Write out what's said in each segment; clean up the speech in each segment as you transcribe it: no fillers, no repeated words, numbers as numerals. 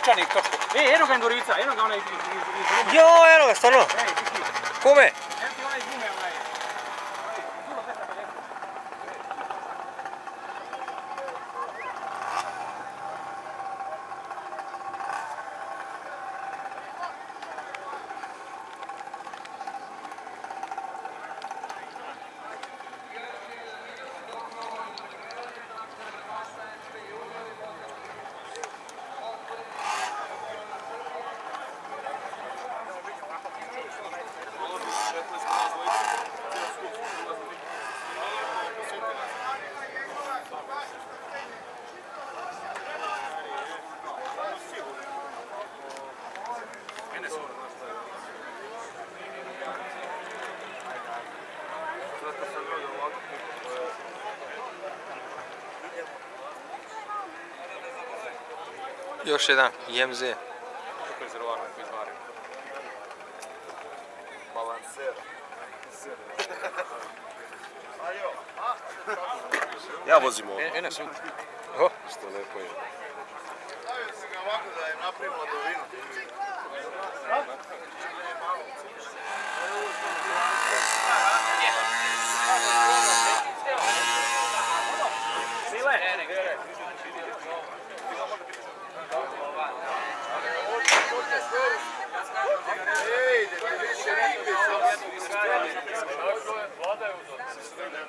novčanik točko. Eno ga Endurica, eno ga onaj iz... Jo, eno ga, stvarno. Kome? Eno ti onaj iz gume, onaj... Još jedan, IMZ. Kako je zerovarno izvario? Balancer. Ja vozim ovo. Ene su. Što lepo je. Stavio si ga ovako da je napravim ladovinu.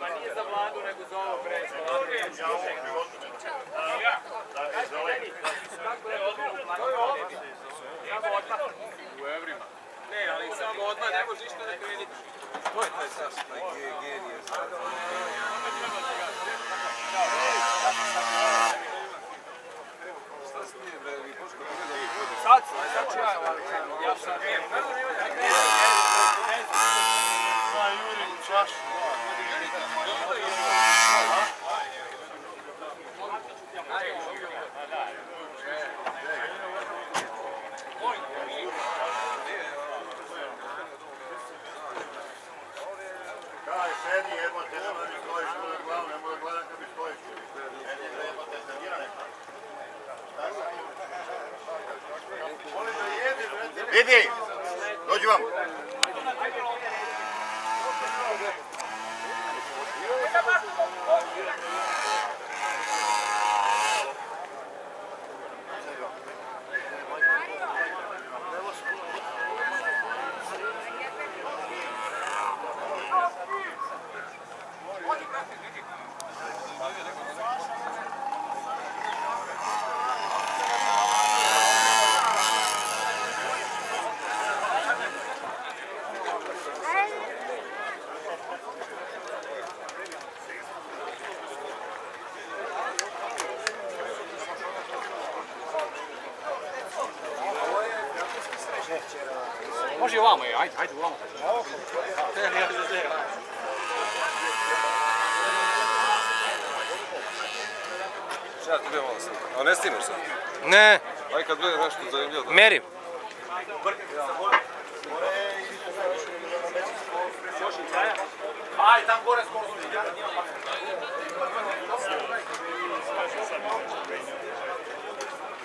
Ma nije za Vladu, nego za ovo presko. U evrima. Ne, ali samo odmah ne može ništa na kredit. Ko je taj Saša? Genije. Šta si nije, bre, vi Boško pogledali? Sad ću ja sam Jurim čašu. Kaj, sedi, jebote, nema da mi stojiš na glavu, ne mogu da gledam kad mi stojiš. Jebote, servirane. Vidi, dođi vam. Može i ovamo, ajde ovamo. Šta ti idemo sad? A ne snimaš sad? Ne, Aj kad bude nešto zanimljivo. merim. Aj, tam gore skoro.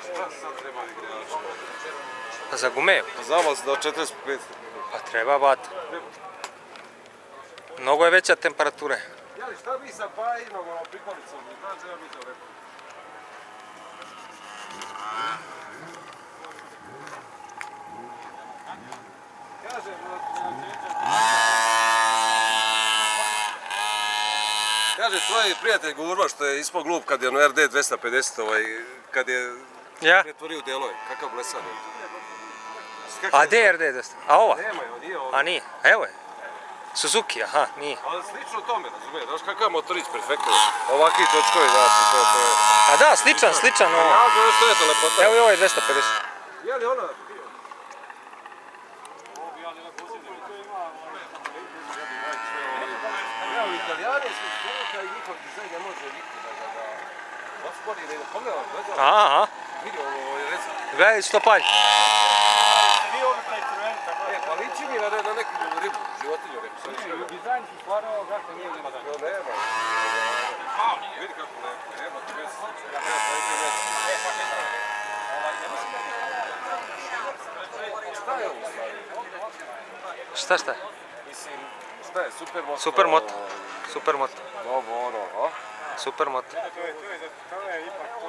Šta sad treba igrač? Za gume? Znamo se da 45. Pa treba, bat. Mnogo je veća temperatura. Jeli, šta bi sa pajinom, prikolicom? Znači, ja bi to rekao. Kaže tvoj prijatelj Gurba što je ispao glup kad je ono RD 250 kad je pretvorio u delove. Kakav blesan je. A DRD, a ova? Nema je, nije ovo. A nije, evo je. Suzuki, aha, nije. Ali slično tome, razumije, znaš kakav motorić perfektno. Ovakvi točkovi, znači, to je... A da, sličan ovo. Ja znam što je to lepota. Evo i ovo je 250. Je li ona? Evo, Italijani su struka i njihov dizajn ne može niko da ospori, nego pogledam, gledam. Aha. Vidi ovo, recimo. Gledaj stopalj. Pa liči mi na neku ribu, životinju neku. Dizajn su stvarno, kako nije nema da. Nema. Vidi kako lepo, nema. Šta? Mislim, šta je, supermoto? Supermoto. Supermoto. Dobro, Supermoto. To je ipak, to je